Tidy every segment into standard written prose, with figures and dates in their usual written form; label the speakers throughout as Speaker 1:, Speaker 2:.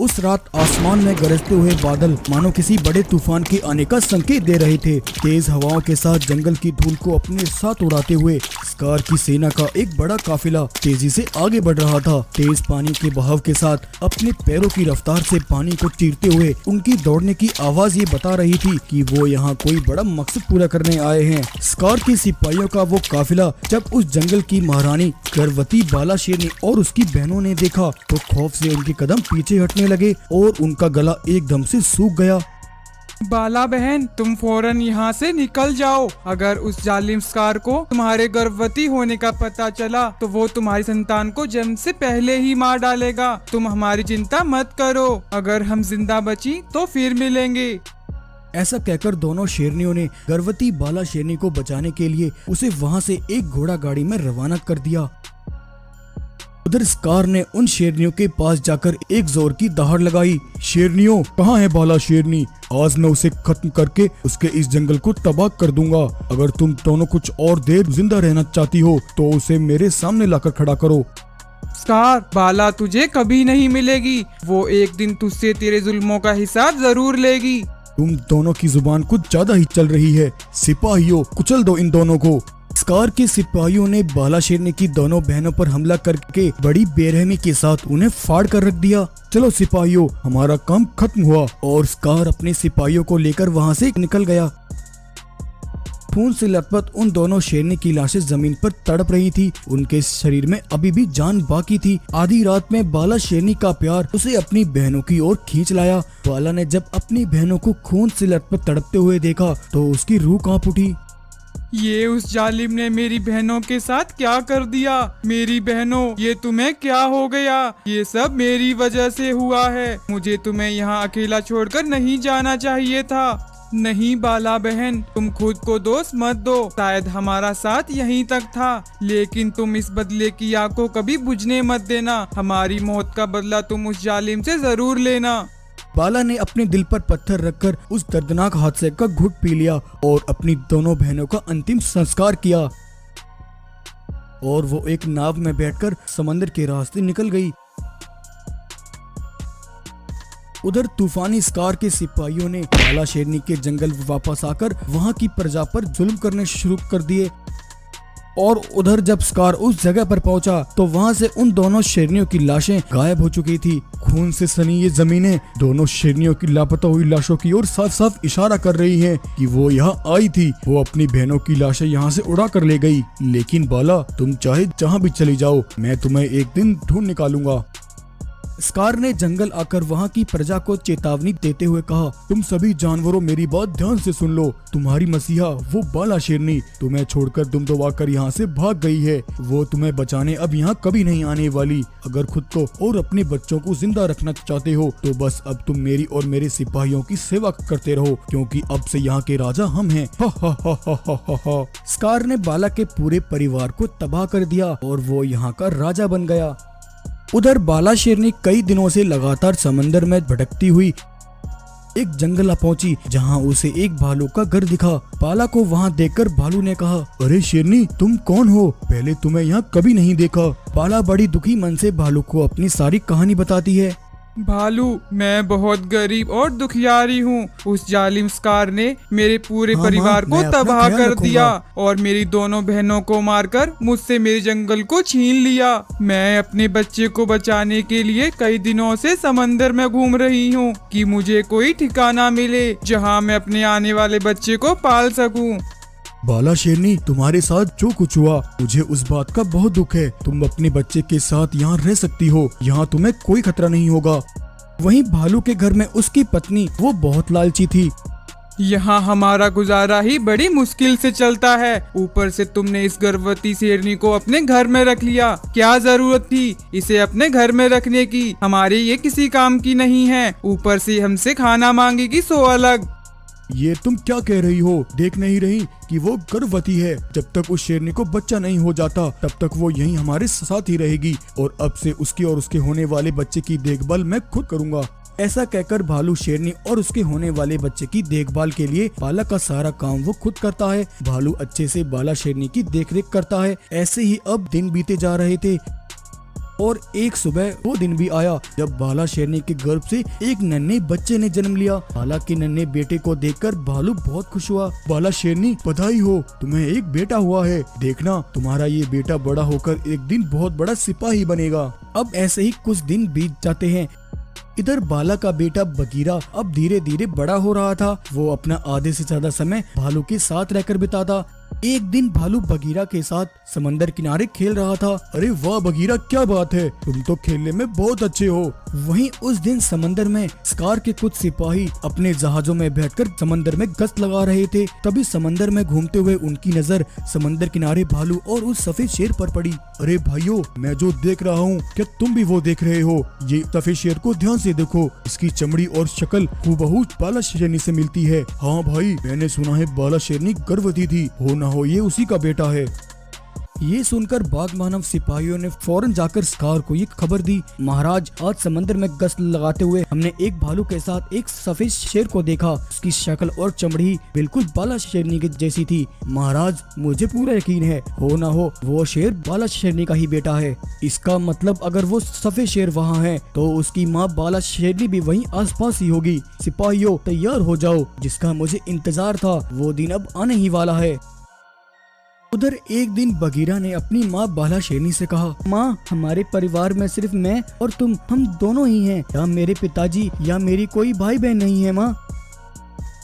Speaker 1: उस रात आसमान में गरजते हुए बादल मानो किसी बड़े तूफान के आने का संकेत दे रहे थे। तेज हवाओं के साथ जंगल की धूल को अपने साथ उड़ाते हुए स्कार की सेना का एक बड़ा काफिला तेजी से आगे बढ़ रहा था। तेज पानी के बहाव के साथ अपने पैरों की रफ्तार से पानी को चीरते हुए उनकी दौड़ने की आवाज ये बता रही थी कि वो यहाँ कोई बड़ा मकसद पूरा करने आए हैं। स्कार के सिपाहियों का वो काफिला जब उस जंगल की महारानी गर्भवती बाला शेरनी और उसकी बहनों ने देखा तो खौफ से उनके कदम पीछे हटने लगे और उनका गला एकदम से सूख गया।
Speaker 2: बाला बहन, तुम फौरन यहाँ से निकल जाओ। अगर उस जालिम स्कार को तुम्हारे गर्भवती होने का पता चला तो वो तुम्हारी संतान को जन्म से पहले ही मार डालेगा। तुम हमारी चिंता मत करो, अगर हम जिंदा बची तो फिर मिलेंगे।
Speaker 1: ऐसा कहकर दोनों शेरनियों ने गर्भवती बाला शेरनी को बचाने के लिए उसे वहाँ से एक घोड़ा गाड़ी में रवाना कर दिया। उधर स्कार ने उन शेरनियों के पास जाकर एक जोर की दहाड़ लगाई। शेरनियों, कहाँ है बाला शेरनी? आज मैं उसे खत्म करके उसके इस जंगल को तबाह कर दूंगा। अगर तुम दोनों कुछ और देर जिंदा रहना चाहती हो तो उसे मेरे सामने लाकर खड़ा करो।
Speaker 2: स्कार, बाला तुझे कभी नहीं मिलेगी। वो एक दिन तुझसे तेरे जुल्मों का हिसाब जरूर लेगी।
Speaker 1: तुम दोनों की जुबान कुछ ज्यादा ही चल रही है। सिपाहियों, कुचल दो इन दोनों को। स्कार के सिपाहियों ने बाला शेरनी की दोनों बहनों पर हमला करके बड़ी बेरहमी के साथ उन्हें फाड़ कर रख दिया। चलो सिपाहियों, हमारा काम खत्म हुआ। और स्कार अपने सिपाहियों को लेकर वहाँ से निकल गया। खून से लथपथ उन दोनों शेरनी की लाशें जमीन पर तड़प रही थी। उनके शरीर में अभी भी जान बाकी थी। आधी रात में बाला शेरनी का प्यार उसे अपनी बहनों की ओर खींच लाया। बाला ने जब अपनी बहनों को खून से लथपथ तड़पते हुए देखा तो उसकी रूह कांप उठी।
Speaker 2: ये उस जालिम ने मेरी बहनों के साथ क्या कर दिया? मेरी बहनों, ये तुम्हें क्या हो गया? ये सब मेरी वजह से हुआ है। मुझे तुम्हें यहाँ अकेला छोड़कर नहीं जाना चाहिए था। नहीं बाला बहन, तुम खुद को दोष मत दो। शायद हमारा साथ यहीं तक था, लेकिन तुम इस बदले की आग को कभी बुझने मत देना। हमारी मौत का बदला तुम उस जालिम से जरूर लेना।
Speaker 1: बाला ने अपने दिल पर पत्थर रखकर उस दर्दनाक हादसे का घुट पी लिया और अपनी दोनों बहनों का अंतिम संस्कार किया और वो एक नाव में बैठकर समंदर के रास्ते निकल गई। उधर तूफानी स्कार के सिपाहियों ने बाला शेरनी के जंगल वापस आकर वहां की प्रजा पर जुल्म करने शुरू कर दिए। और उधर जब स्कार उस जगह पर पहुंचा तो वहां से उन दोनों शेरनियों की लाशें गायब हो चुकी थी। खून से सनी ये जमीनें दोनों शेरनियों की लापता हुई लाशों की ओर साफ साफ इशारा कर रही हैं कि वो यहाँ आई थी। वो अपनी बहनों की लाशें यहाँ से उड़ा कर ले गई। लेकिन बाला, तुम चाहे जहाँ भी चली जाओ, मैं तुम्हें एक दिन ढूंढ निकालूंगा। स्कार ने जंगल आकर वहाँ की प्रजा को चेतावनी देते हुए कहा, तुम सभी जानवरों मेरी बात ध्यान से सुन लो। तुम्हारी मसीहा वो बाला शेरनी तुम्हें छोड़कर दुम दबाकर यहाँ से भाग गई है। वो तुम्हें बचाने अब यहाँ कभी नहीं आने वाली। अगर खुद को और अपने बच्चों को जिंदा रखना चाहते हो तो बस अब तुम मेरी और मेरे सिपाहियों की सेवा करते रहो, क्योंकि अब से यहाँ के राजा हम हैं। हा हा हा हा हा हा हा। स्कार ने बाला के पूरे परिवार को तबाह कर दिया और वो यहाँ का राजा बन गया। उधर बाला शेरनी कई दिनों से लगातार समंदर में भटकती हुई एक जंगल पहुंची जहां उसे एक भालू का घर दिखा। बाला को वहां देखकर भालू ने कहा, अरे शेरनी, तुम कौन हो? पहले तुम्हें यहाँ कभी नहीं देखा। बाला बड़ी दुखी मन से भालू को अपनी सारी कहानी बताती है।
Speaker 2: भालू, मैं बहुत गरीब और दुखियारी हूँ। उस जालिम स्कार ने मेरे पूरे परिवार को तबाह कर दिया और मेरी दोनों बहनों को मारकर मुझसे मेरे जंगल को छीन लिया। मैं अपने बच्चे को बचाने के लिए कई दिनों से समंदर में घूम रही हूँ कि मुझे कोई ठिकाना मिले जहाँ मैं अपने आने वाले बच्चे को पाल सकूँ।
Speaker 1: बाला शेरनी, तुम्हारे साथ जो कुछ हुआ मुझे उस बात का बहुत दुख है। तुम अपने बच्चे के साथ यहाँ रह सकती हो, यहाँ तुम्हें कोई खतरा नहीं होगा। वहीं भालू के घर में उसकी पत्नी, वो बहुत लालची थी।
Speaker 2: यहाँ हमारा गुजारा ही बड़ी मुश्किल से चलता है। ऊपर से तुमने इस गर्भवती शेरनी को अपने घर में रख लिया। क्या जरूरत थी इसे अपने घर में रखने की? हमारे ये किसी काम की नहीं है। ऊपर से हमसे खाना मांगेगी सो अलग।
Speaker 1: ये तुम क्या कह रही हो? देख नहीं रही कि वो गर्भवती है? जब तक उस शेरनी को बच्चा नहीं हो जाता तब तक वो यहीं हमारे साथ ही रहेगी और अब से उसकी और उसके होने वाले बच्चे की देखभाल मैं खुद करूंगा। ऐसा कहकर भालू शेरनी और उसके होने वाले बच्चे की देखभाल के लिए बाला का सारा काम वो खुद करता है। भालू अच्छे से बाला शेरनी की देखरेख करता है। ऐसे ही अब दिन बीते जा रहे थे। और एक सुबह वो दिन भी आया जब बाला शेरनी के गर्भ से एक नन्हे बच्चे ने जन्म लिया। बाला के नन्हे बेटे को देखकर भालू बहुत खुश हुआ। बाला शेरनी, बधाई हो, तुम्हें एक बेटा हुआ है। देखना, तुम्हारा ये बेटा बड़ा होकर एक दिन बहुत बड़ा सिपाही बनेगा। अब ऐसे ही कुछ दिन बीत जाते हैं। इधर बाला का बेटा बगीरा अब धीरे धीरे बड़ा हो रहा था। वो अपना आधे से ज्यादा समय भालू के साथ रहकर बिताता। एक दिन भालू बगीरा के साथ समंदर किनारे खेल रहा था। अरे वाह बगीरा, क्या बात है, तुम तो खेलने में बहुत अच्छे हो। वहीं उस दिन समंदर में स्कार के कुछ सिपाही अपने जहाजों में बैठकर समंदर में गश्त लगा रहे थे। तभी समंदर में घूमते हुए उनकी नजर समंदर किनारे भालू और उस सफेद शेर पर पड़ी। अरे भाइयों, मैं जो देख रहा हूँ, क्या तुम भी वो देख रहे हो? ये सफेद शेर को ध्यान से देखो, इसकी चमड़ी और शक्ल हूबहू बाला शेरनी से मिलती है। हाँ भाई, मैंने सुना है बाला शेरनी गर्भवती थी, हो ना हो ये उसी का बेटा है। ये सुनकर बाघ मानव सिपाहियों ने फौरन जाकर स्कार को ये खबर दी। महाराज, आज समंदर में गश्त लगाते हुए हमने एक भालू के साथ एक सफेद शेर को देखा। उसकी शक्ल और चमड़ी बिल्कुल बाला शेरनी के जैसी थी। महाराज, मुझे पूरा यकीन है, हो ना हो वो शेर बाला शेरनी का ही बेटा है। इसका मतलब अगर वो सफेद शेर वहाँ है तो उसकी माँ बाला शेरनी भी वहीं आसपास ही होगी। सिपाहियों, तैयार हो जाओ, जिसका मुझे इंतजार था वो दिन अब आने ही वाला है। उधर एक दिन बगीरा ने अपनी माँ बाला शेरनी से कहा, माँ, हमारे परिवार में सिर्फ मैं और तुम, हम दोनों ही हैं। या मेरे पिताजी या मेरी कोई भाई बहन नहीं है। माँ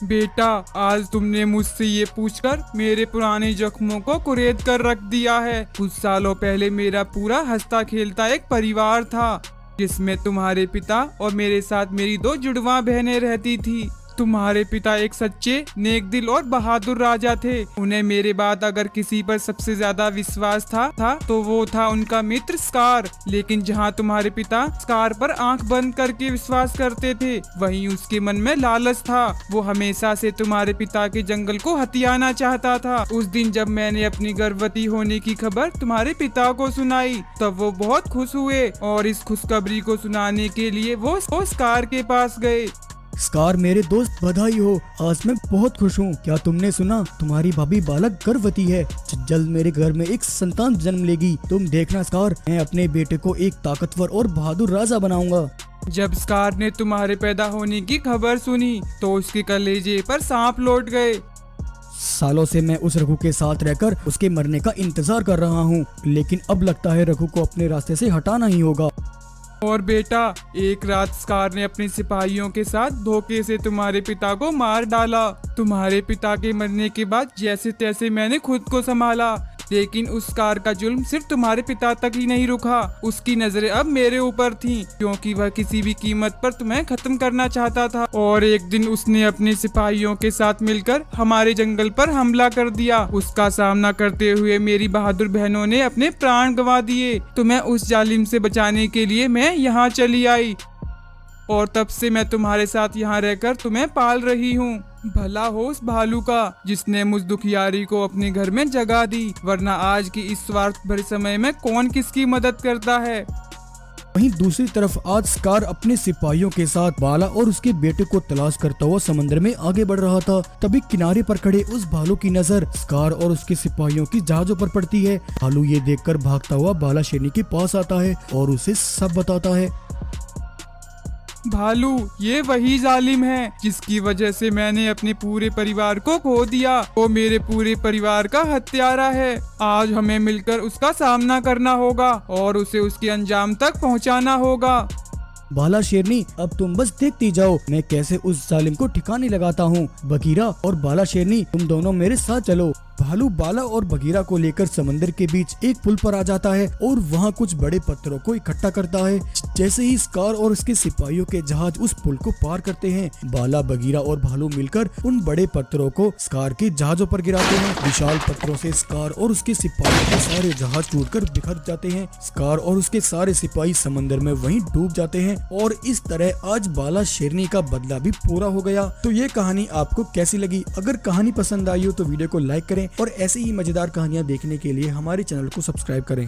Speaker 2: बेटा, आज तुमने मुझसे ये पूछकर मेरे पुराने जख्मों को कुरेद कर रख दिया है। कुछ सालों पहले मेरा पूरा हंसता खेलता एक परिवार था, जिसमें तुम्हारे पिता और मेरे साथ मेरी 2 जुड़वा बहनें रहती थी। तुम्हारे पिता एक सच्चे, नेक दिल और बहादुर राजा थे। उन्हें मेरे बाद अगर किसी पर सबसे ज्यादा विश्वास था तो वो था उनका मित्र स्कार। लेकिन जहाँ तुम्हारे पिता स्कार पर आंख बंद करके विश्वास करते थे, वहीं उसके मन में लालच था। वो हमेशा से तुम्हारे पिता के जंगल को हथियाना चाहता था। उस दिन जब मैंने अपनी गर्भवती होने की खबर तुम्हारे पिता को सुनाई, तब वो बहुत खुश हुए और इस खुशखबरी को सुनाने के लिए वो स्कार के पास गए।
Speaker 1: स्कार, मेरे दोस्त, बधाई हो, आज मैं बहुत खुश हूँ। क्या तुमने सुना, तुम्हारी भाभी बालक गर्भवती है। जल्द मेरे घर में एक संतान जन्म लेगी। तुम देखना स्कार, मैं अपने बेटे को एक ताकतवर और बहादुर राजा बनाऊंगा।
Speaker 2: जब स्कार ने तुम्हारे पैदा होने की खबर सुनी तो उसके कलेजे पर सांप लौट गए।
Speaker 1: सालों से मैं उस रघु के साथ रहकर उसके मरने का इंतजार कर रहा हूँ, लेकिन अब लगता है रघु को अपने रास्ते से हटाना ही होगा।
Speaker 2: और बेटा, एक रात स्कार ने अपने सिपाहियों के साथ धोखे से तुम्हारे पिता को मार डाला। तुम्हारे पिता के मरने के बाद जैसे तैसे मैंने खुद को संभाला, लेकिन उस स्कार का जुल्म सिर्फ तुम्हारे पिता तक ही नहीं रुका। उसकी नजरें अब मेरे ऊपर थीं, क्योंकि वह किसी भी कीमत पर तुम्हें खत्म करना चाहता था। और एक दिन उसने अपने सिपाहियों के साथ मिलकर हमारे जंगल पर हमला कर दिया। उसका सामना करते हुए मेरी बहादुर बहनों ने अपने प्राण गंवा दिए। तुम्हें उस जालिम से बचाने के लिए मैं यहाँ चली आई, और तब से मैं तुम्हारे साथ यहाँ रहकर तुम्हें पाल रही हूँ। भला हो उस भालू का जिसने मुझ दुखियारी को अपने घर में जगह दी, वरना आज की इस स्वार्थ भरे समय में कौन किसकी मदद करता है।
Speaker 1: वहीं दूसरी तरफ आज स्कार अपने सिपाहियों के साथ बाला और उसके बेटे को तलाश करता हुआ समंदर में आगे बढ़ रहा था। तभी किनारे पर खड़े उस भालू की नजर स्कार और उसके सिपाहियों की जहाजों पर पड़ती है। भालू ये देखकर भागता हुआ बाला शेरनी के पास आता है और उसे सब बताता है।
Speaker 2: भालू, ये वही जालिम है जिसकी वजह से मैंने अपने पूरे परिवार को खो दिया। वो मेरे पूरे परिवार का हत्यारा है। आज हमें मिलकर उसका सामना करना होगा और उसे उसके अंजाम तक पहुंचाना होगा।
Speaker 1: बाला शेरनी, अब तुम बस देखती जाओ मैं कैसे उस जालिम को ठिकाने लगाता हूँ। बगीरा और बाला शेरनी, तुम दोनों मेरे साथ चलो। भालू बाला और बगीरा को लेकर समंदर के बीच एक पुल पर आ जाता है और वहाँ कुछ बड़े पत्थरों को इकट्ठा करता है। जैसे ही स्कार और उसके सिपाहियों के जहाज उस पुल को पार करते हैं, बाला, बगीरा और भालू मिलकर उन बड़े पत्थरों को स्कार के जहाजों पर गिराते हैं। विशाल पत्थरों से स्कार और उसके सिपाहियों के सारे जहाज टूटकर बिखर जाते हैं। स्कार और उसके सारे सिपाही समंदर में वहीं डूब जाते हैं और इस तरह आज बाला शेरनी का बदला भी पूरा हो गया। तो ये कहानी आपको कैसी लगी? अगर कहानी पसंद आई हो तो वीडियो को लाइक करें और ऐसे ही मजेदार कहानियां देखने के लिए हमारे चैनल को सब्सक्राइब करें।